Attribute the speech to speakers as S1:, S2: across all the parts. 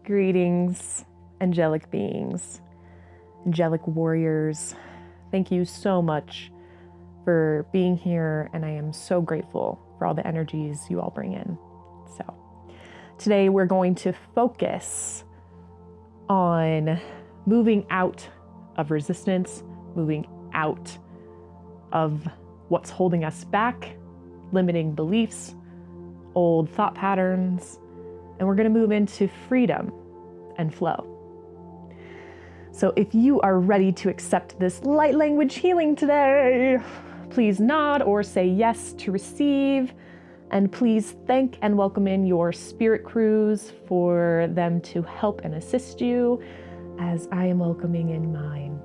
S1: Greetings, angelic beings, angelic warriors. Thank you so much for being here, and I am so grateful for all the energies you all bring in. So today we're going to focus on moving out of resistance, moving out of what's holding us back, limiting beliefs, old thought patterns, and we're going to move into freedom and flow. So if you are ready to accept this light language healing today, please nod or say yes to receive, and please thank and welcome in your spirit crews for them to help and assist you as I am welcoming in mine.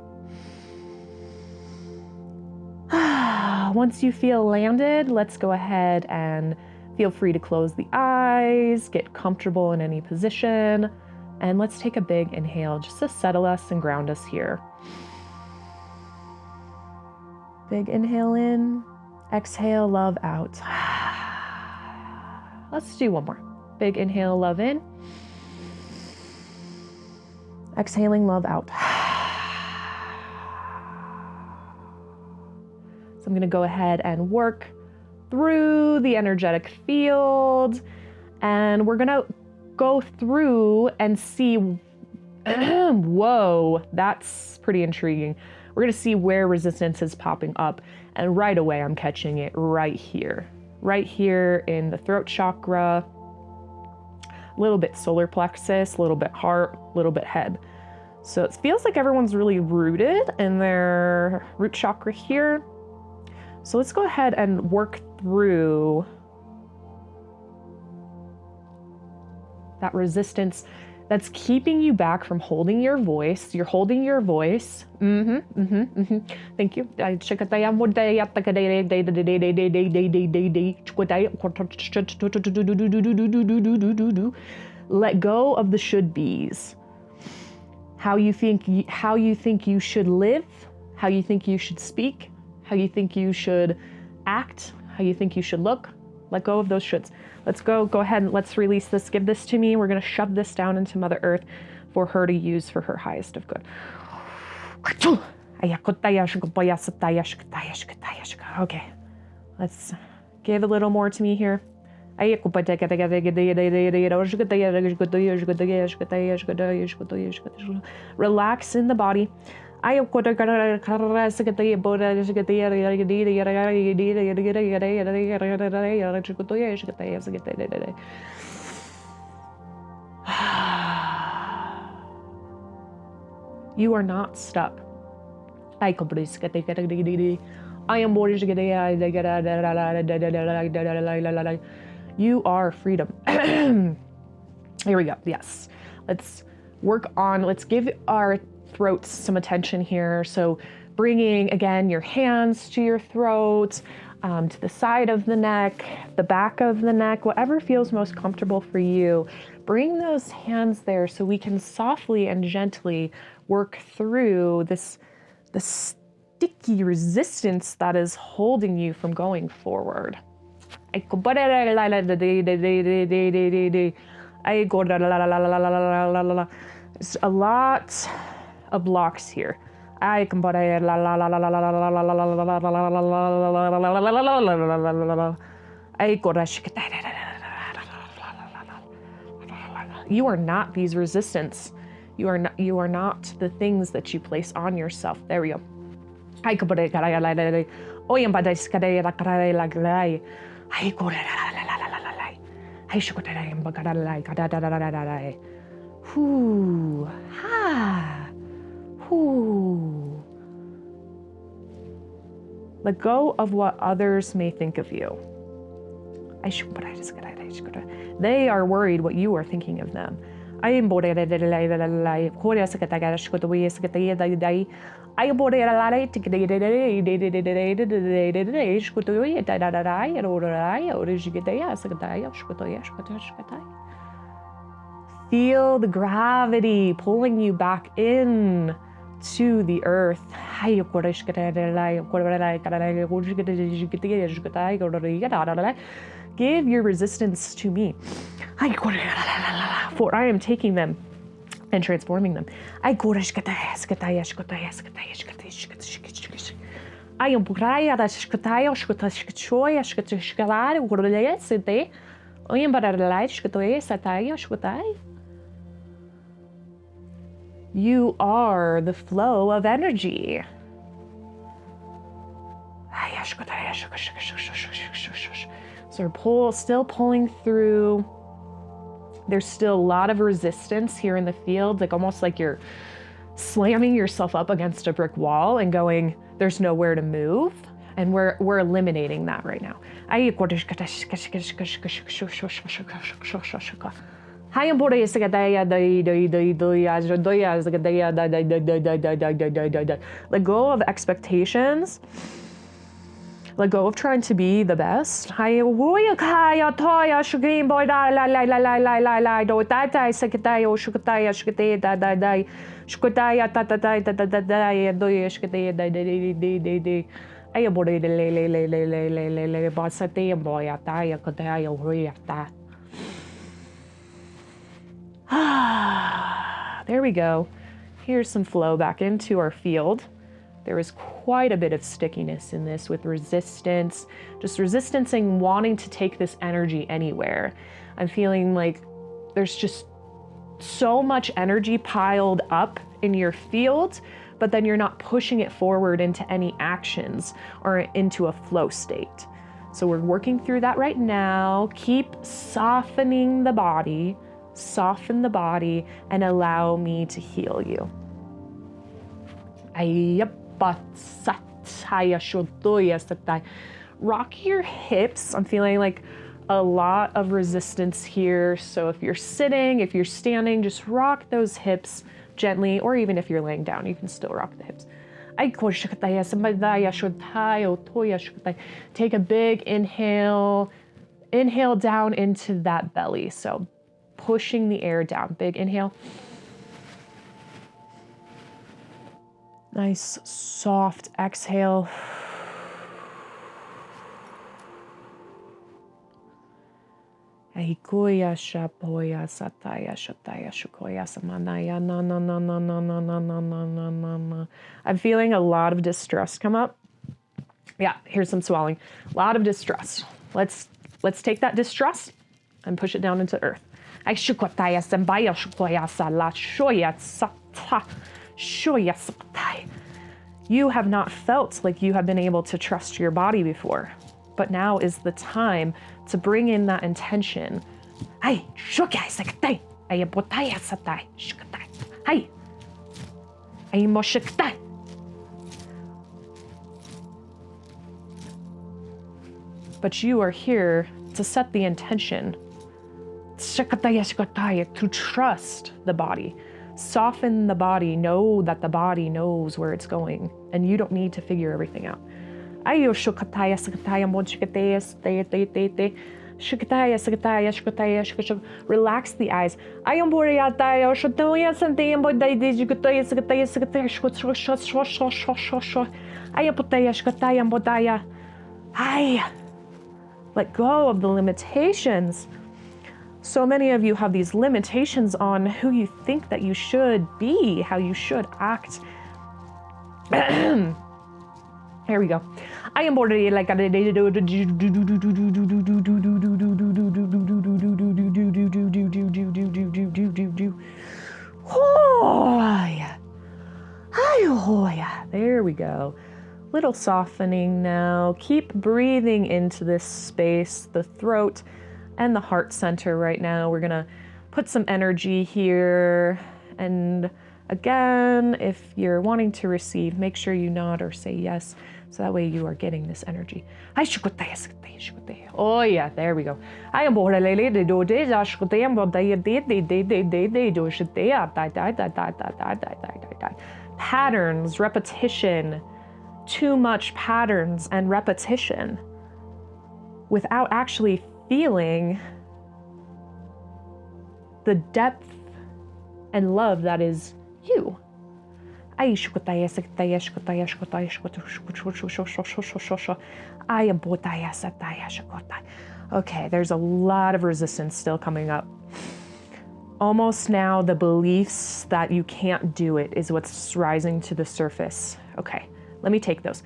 S1: Once you feel landed, let's go ahead and feel free to close the eyes, get comfortable in any position, and let's take a big inhale just to settle us and ground us here. Big inhale in, exhale, love out. Let's do one more. Big inhale, love in. Exhaling, love out. So I'm going to go ahead and work through the energetic field, and we're going to go through and see, whoa, that's pretty intriguing. We're going to see where resistance is popping up, and right away I'm catching it right here in the throat chakra, a little bit solar plexus, a little bit heart, a little bit head. So it feels like everyone's really rooted in their root chakra here. So let's go ahead and work through that resistance that's keeping you back from holding your voice. You're holding your voice. Thank you. Let go of the should be's. How you think you should live, how you think you should speak, how you think you should act, how you think you should look. Let go of those shoulds. Let's go ahead and let's release this. Give this to me. We're going to shove this down into Mother Earth for her to use for her highest of good. Okay, let's give a little more to me here. Relax in the body. You are not stuck. You are freedom. Here we go. Yes. Let's work on, let's give our throats some attention here. So bringing, again, your hands to your throat, to the side of the neck, the back of the neck, whatever feels most comfortable for you. Bring those hands there so we can softly and gently work through this sticky resistance that is holding you from going forward. There's a lot of blocks here. You are not these resistance. You are not the things that you place on yourself. There we go. Whoo, ha, whoo. Let go of what others may think of you. They are worried what you are thinking of them. Feel the gravity pulling you back in to the earth. Give your resistance to me, for I am taking them and transforming them. You are the flow of energy. So we're still pulling through. There's still a lot of resistance here in the field, like almost like you're slamming yourself up against a brick wall and going, there's nowhere to move. And we're eliminating that right now. Let go of expectations. Let go of trying to be the best. There we go. Here's some flow back into our field. There is quite a bit of stickiness in this with resistance, just resistancing wanting to take this energy anywhere. I'm feeling like there's just so much energy piled up in your field, but then you're not pushing it forward into any actions or into a flow state. So we're working through that right now. Keep softening the body, soften the body, and allow me to heal you. Rock your hips. I'm feeling like a lot of resistance here. So if you're sitting, if you're standing, just rock those hips gently, or even if you're laying down, you can still rock the hips. Take a big inhale. Inhale down into that belly. So pushing the air down. Big inhale. Nice, soft exhale. I'm feeling a lot of distress come up. Yeah, here's some swelling. A lot of distress. Let's take that distress and push it down into earth. You have not felt like you have been able to trust your body before, but now is the time to bring in that intention. But you are here to set the intention to trust the body. Soften the body, know that the body knows where it's going, and you don't need to figure everything out. Relax the eyes. Let go of the limitations. So many of you have these limitations on who you think that you should be, how you should act. Here we go. I am bored like there we go. Little softening now. Keep breathing into this space, the throat and the heart center right now. We're gonna put some energy here. And again, if you're wanting to receive, make sure you nod or say yes. So that way you are getting this energy. Oh yeah, there we go. Patterns, repetition, too much patterns and repetition without actually feeling the depth and love that is you. Okay, there's a lot of resistance still coming up. almost now the beliefs that you can't do it is what's rising to the surface. Okay, let me take those.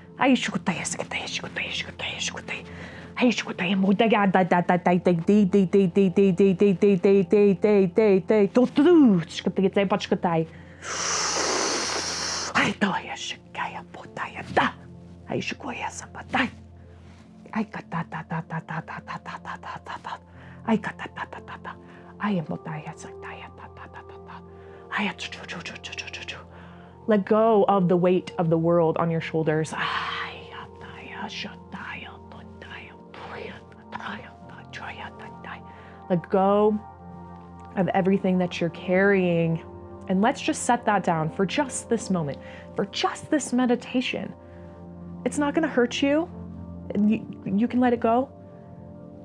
S1: Let go of the weight of the world on your shoulders. Let go of everything that you're carrying. And let's just set that down for just this moment, for just this meditation. It's not going to hurt you. You can let it go.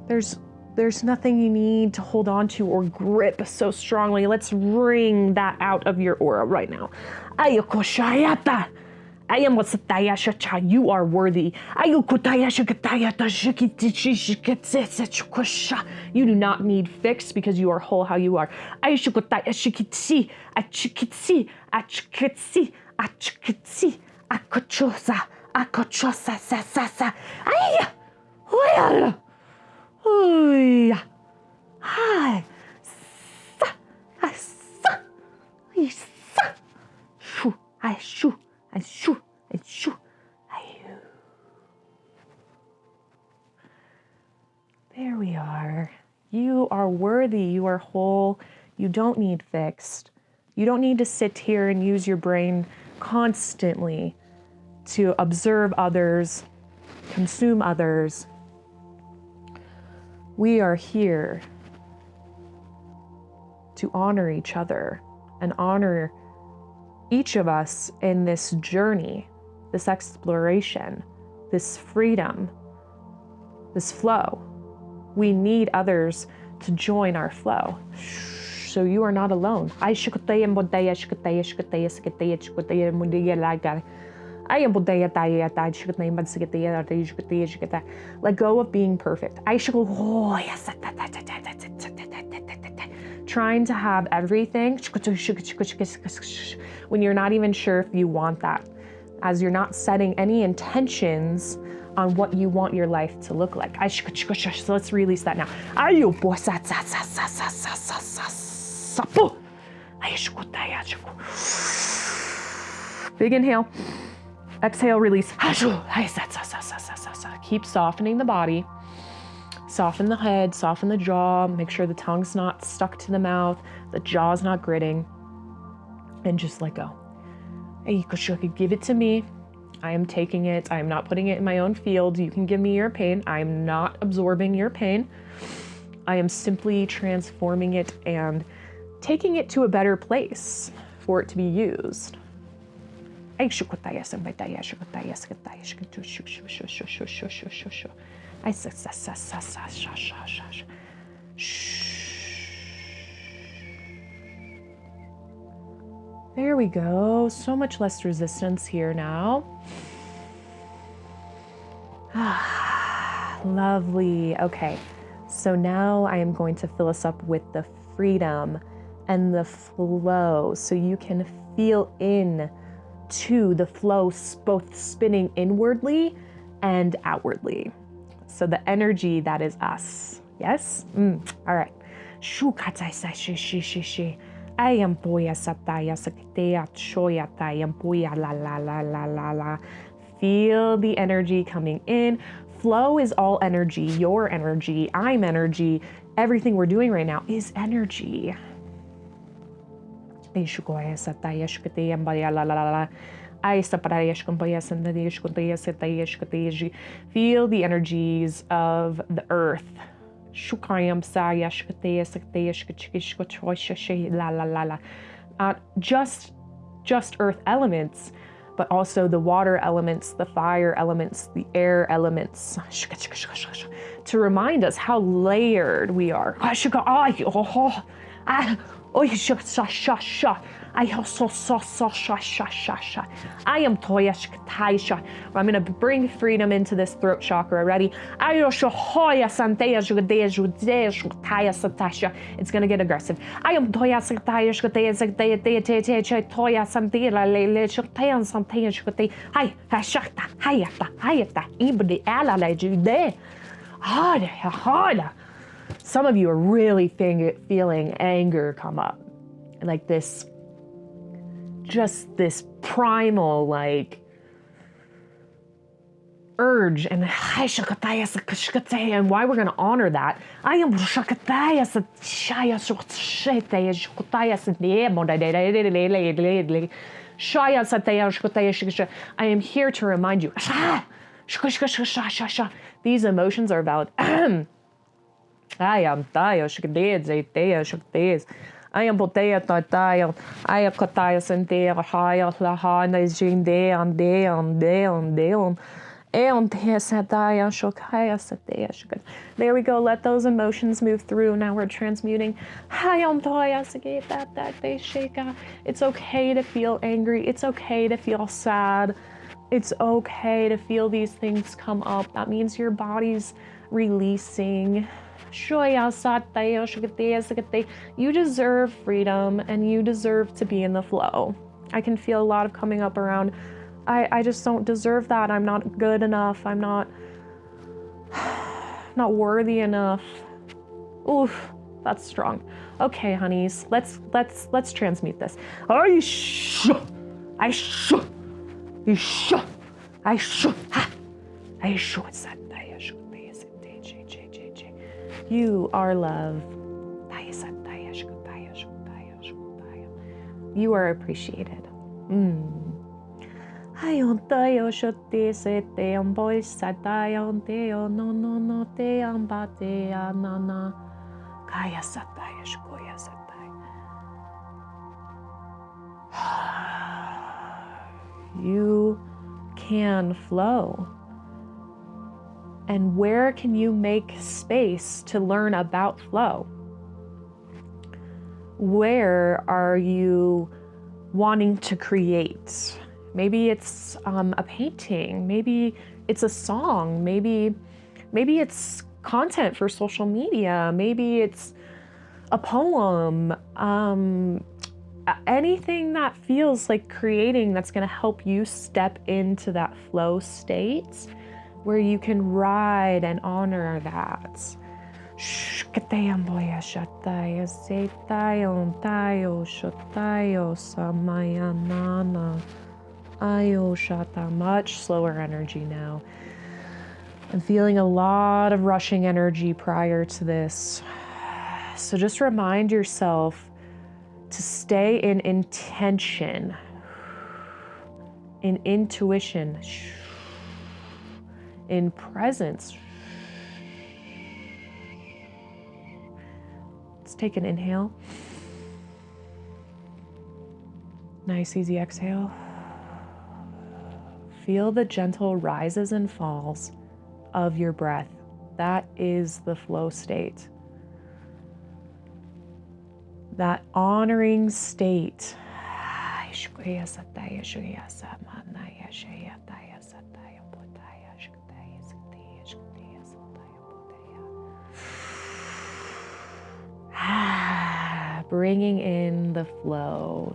S1: There's nothing you need to hold on to or grip so strongly. Let's wring that out of your aura right now. You are worthy. You do not need fix because you are whole how you are. There we are. You are worthy. You are whole. You don't need fixed. You don't need to sit here and use your brain constantly to observe others, consume others. We are here to honor each other and honor each of us in this journey, this exploration, this freedom, this flow. We need others to join our flow. So you are not alone. Let go of being perfect. Trying to have everything when you're not even sure if you want that, as you're not setting any intentions on what you want your life to look like. So let's release that now. Big inhale. Exhale, release. Keep softening the body. Soften the head, soften the jaw. Make sure the tongue's not stuck to the mouth, the jaw's not gritting. And just let go. Give it to me. I am taking it. I am not putting it in my own field. You can give me your pain. I am not absorbing your pain. I am simply transforming it and taking it to a better place for it to be used. There we go. So much less resistance here now. Lovely. Okay. So now I am going to fill us up with the freedom and the flow, so you can feel in to the flow, both spinning inwardly and outwardly. So the energy that is us. Yes? All right. I am boya sataya sakitea choya tayam boya la la la la la la. Feel the energy coming in. Flow is all energy, your energy, I'm energy. Everything we're doing right now is energy. Feel the energies of the earth. Not just earth elements, but also the water elements, the fire elements, the air elements, to remind us how layered we are.
S2: Oh, sha sha sha sha. I am so sha sha sha. I am toya shkataisha. I'm gonna bring freedom into this throat chakra. Ready? It's gonna get aggressive. I am toya shkataya toya santila le shkatayan santaya shkatay. Hi, shakta, hayata, hayata, ibdi ala la jude. Harder, harder. Some of you are really feeling anger come up. Like this, just this primal, like, urge. And why we're going to honor that. I am here to remind you. These emotions are valid. I am Tayo Shakadez, Teo Shakadez. I am Botea Tatayo. I am Kataya Sante, Haya, Lahana, Jinde, and Deon. There we go. Let those emotions move through. Now we're transmuting. It's okay to feel angry. It's okay to feel sad. It's okay to feel these things come up. That means your body's releasing. You deserve freedom and you deserve to be in the flow. I can feel a lot of coming up around, I just don't deserve that. I'm not good enough. I'm not worthy enough. Oof, that's strong. Okay, honeys, let's transmute this. You are love. You are appreciated. You can flow. And where can you make space to learn about flow? Where are you wanting to create? Maybe it's a painting, maybe it's a song, maybe it's content for social media, maybe it's a poem, anything that feels like creating that's going to help you step into that flow state where you can ride and honor that. Much slower energy now. I'm feeling a lot of rushing energy prior to this. So just remind yourself to stay in intention, in intuition, in presence. Let's take an inhale. Nice, easy exhale. Feel the gentle rises and falls of your breath. That is the flow state. That honoring state. Bringing in the flow.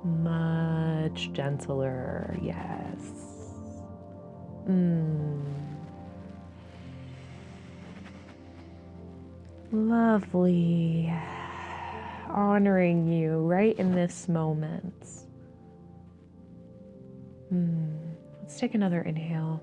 S2: Much gentler, yes. Lovely. Honoring you right in this moment. Let's take another inhale.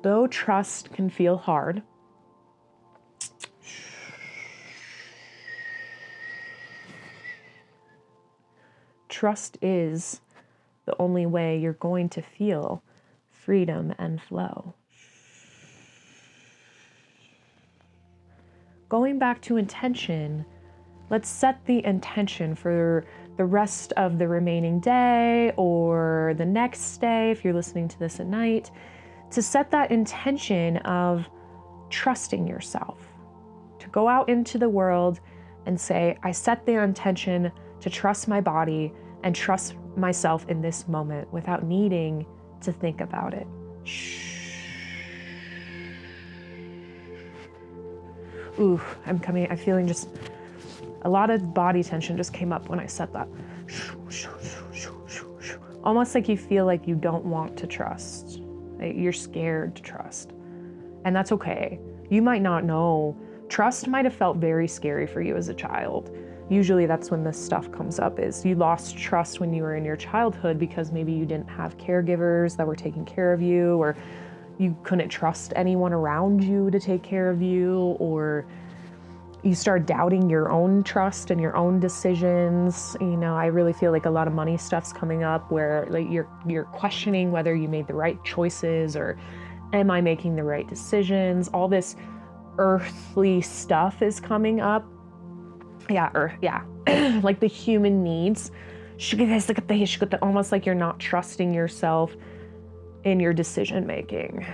S2: Though trust can feel hard,
S1: trust is the only way you're going to feel freedom and flow. Going back to intention, let's set the intention for the rest of the remaining day or the next day, if you're listening to this at night, to set that intention of trusting yourself, to go out into the world and say, I set the intention to trust my body and trust myself in this moment without needing to think about it. Ooh, I'm feeling just a lot of body tension just came up when I said that. Almost like you feel like you don't want to trust. You're scared to trust. And that's okay. You might not know. Trust might have felt very scary for you as a child. Usually that's when this stuff comes up, is you lost trust when you were in your childhood because maybe you didn't have caregivers that were taking care of you, or you couldn't trust anyone around you to take care of you, or you start doubting your own trust and your own decisions. You know, I really feel like a lot of money stuff's coming up where like you're questioning whether you made the right choices, or am I making the right decisions? All this earthly stuff is coming up. Like the human needs. Almost like you're not trusting yourself in your decision making.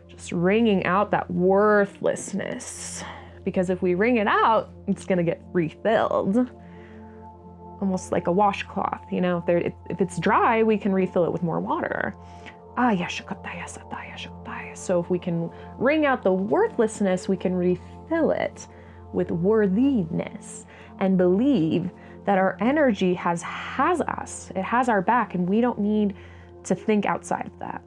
S1: Just wringing out that worthlessness. Because if we wring it out, it's going to get refilled. Almost like a washcloth, you know, if it's dry, we can refill it with more water. So if we can wring out the worthlessness, we can refill it with worthiness and believe that our energy has us, it has our back, and we don't need to think outside of that.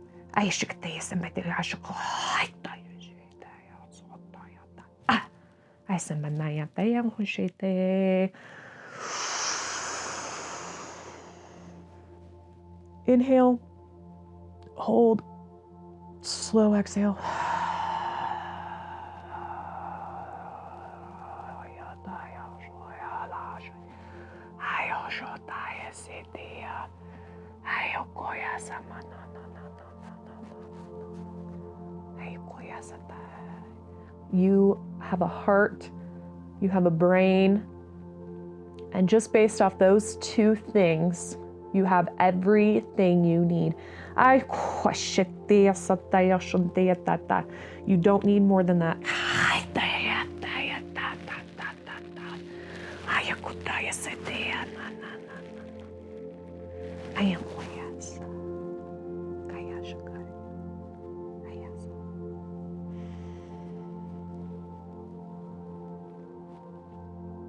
S1: Inhale, hold, slow exhale. You have a heart, you have a brain, and just based off those two things, you have everything you need. You don't need more than that.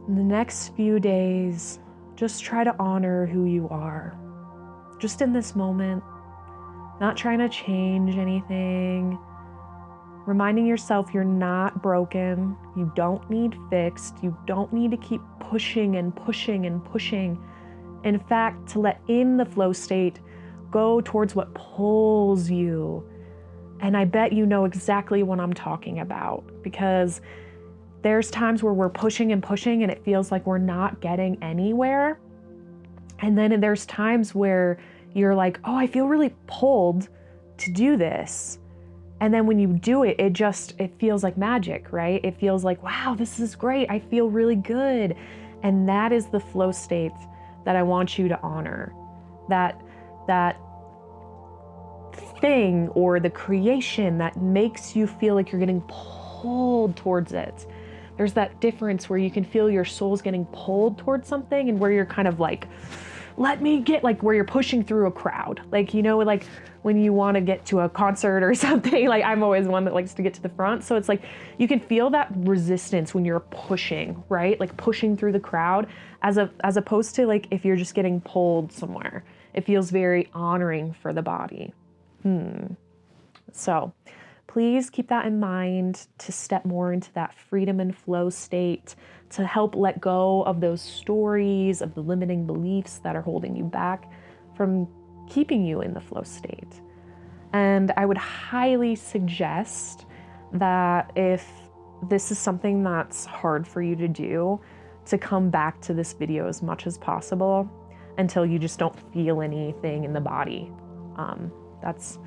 S1: In the next few days, just try to honor who you are. Just in this moment, not trying to change anything. Reminding yourself you're not broken. You don't need fixed. You don't need to keep pushing and pushing and pushing. In fact, to let in the flow state, go towards what pulls you. And I bet you know exactly what I'm talking about, because there's times where we're pushing and pushing and it feels like we're not getting anywhere. And then there's times where you're like, oh, I feel really pulled to do this. And then when you do it, it feels like magic, right? It feels like, wow, this is great. I feel really good. And that is the flow state that I want you to honor. That thing or the creation that makes you feel like you're getting pulled towards it. There's that difference where you can feel your soul's getting pulled towards something, and where you're kind of like, let me get, like where you're pushing through a crowd. Like, you know, like when you want to get to a concert or something, like I'm always one that likes to get to the front. So it's like, you can feel that resistance when you're pushing, right? Like pushing through the crowd as opposed to like, if you're just getting pulled somewhere, it feels very honoring for the body. So please keep that in mind to step more into that freedom and flow state, to help let go of those stories, of the limiting beliefs that are holding you back from keeping you in the flow state. And I would highly suggest that if this is something that's hard for you to do, to come back to this video as much as possible until you just don't feel anything in the body. That's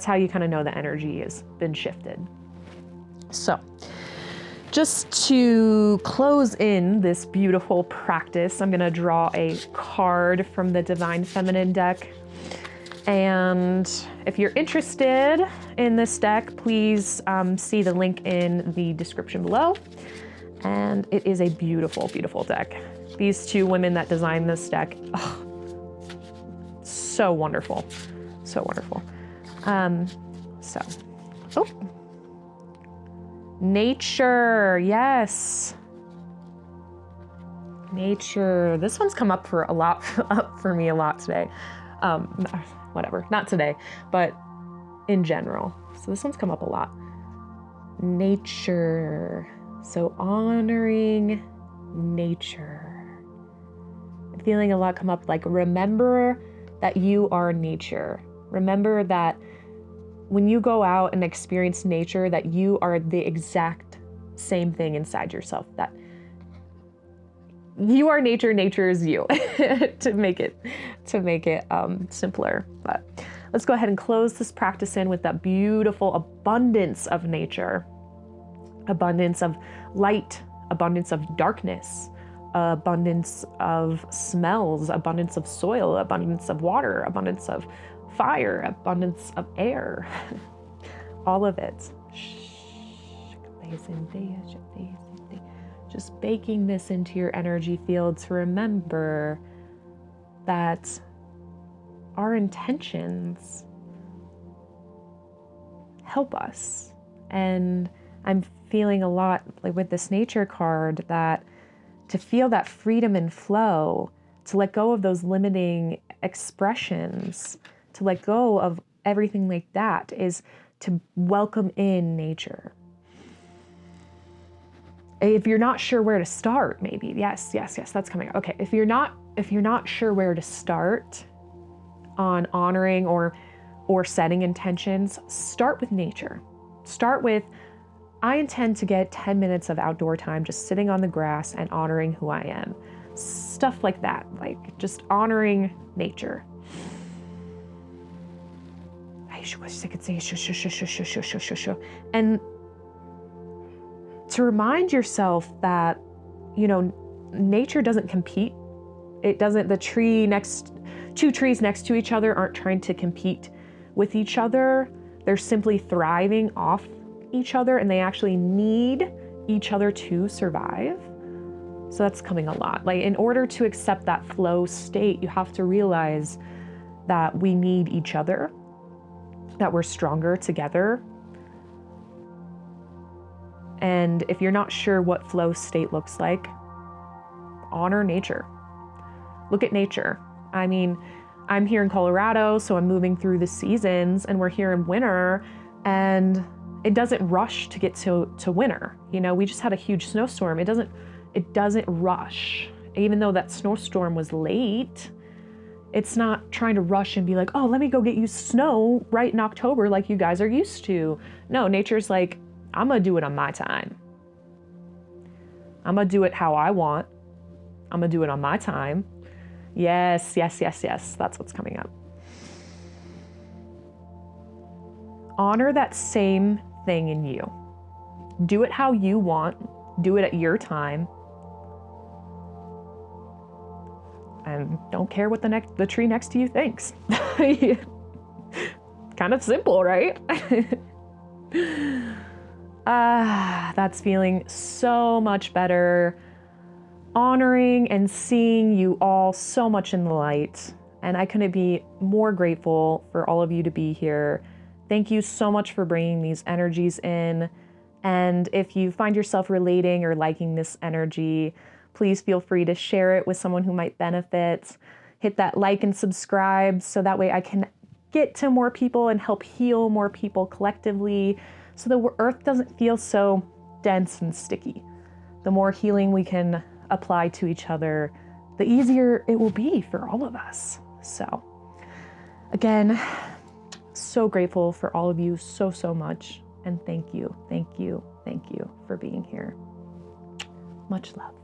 S1: how you kind of know the energy has been shifted. So just to close in this beautiful practice, I'm gonna draw a card from the Divine Feminine deck. And if you're interested in this deck, please see the link in the description below. And it is a beautiful, beautiful deck. These two women that designed this deck, oh, so wonderful, so wonderful. Nature, yes. Nature, this one's come up for me a lot today. Whatever, not today, but in general. So this one's come up a lot. Nature. So honoring nature. I'm feeling a lot come up, like remember that you are nature. Remember that when you go out and experience nature, that you are the exact same thing inside yourself, that you are nature, nature is you, to make it simpler. But let's go ahead and close this practice in with that beautiful abundance of nature, abundance of light, abundance of darkness, abundance of smells, abundance of soil, abundance of water, abundance of fire, abundance of air, all of it. Just baking this into your energy field to remember that our intentions help us. And I'm feeling a lot, like with this nature card, that to feel that freedom and flow, to let go of those limiting expressions, to let go of everything like that, is to welcome in nature. If you're not sure where to start, maybe, yes, that's coming up. Okay, if you're not sure where to start on honoring or setting intentions, start with nature. Start with, I intend to get 10 minutes of outdoor time just sitting on the grass and honoring who I am. Stuff like that, like just honoring nature. And to remind yourself that, you know, nature doesn't compete. It doesn't, two trees next to each other aren't trying to compete with each other. They're simply thriving off each other, and they actually need each other to survive. So that's coming a lot. Like, in order to accept that flow state, you have to realize that we need each other, that we're stronger together. And if you're not sure what flow state looks like, honor nature. Look at nature. I mean, I'm here in Colorado, so I'm moving through the seasons, and we're here in winter, and it doesn't rush to get to winter. You know, we just had a huge snowstorm. It doesn't rush. Even though that snowstorm was late, it's not trying to rush and be like, oh, let me go get you snow right in October like you guys are used to. No, nature's like, I'm gonna do it on my time. I'm gonna do it how I want. I'm gonna do it on my time. Yes. That's what's coming up. Honor that same thing in you. Do it how you want. Do it at your time. And don't care what the tree next to you thinks. Kind of simple, right? That's feeling so much better. Honoring and seeing you all so much in the light. And I couldn't be more grateful for all of you to be here. Thank you so much for bringing these energies in. And if you find yourself relating or liking this energy, please feel free to share it with someone who might benefit. Hit that like and subscribe so that way I can get to more people and help heal more people collectively, so the earth doesn't feel so dense and sticky. The more healing we can apply to each other, the easier it will be for all of us. So again, So grateful for all of you so, so much. And thank you, thank you, thank you for being here. Much love.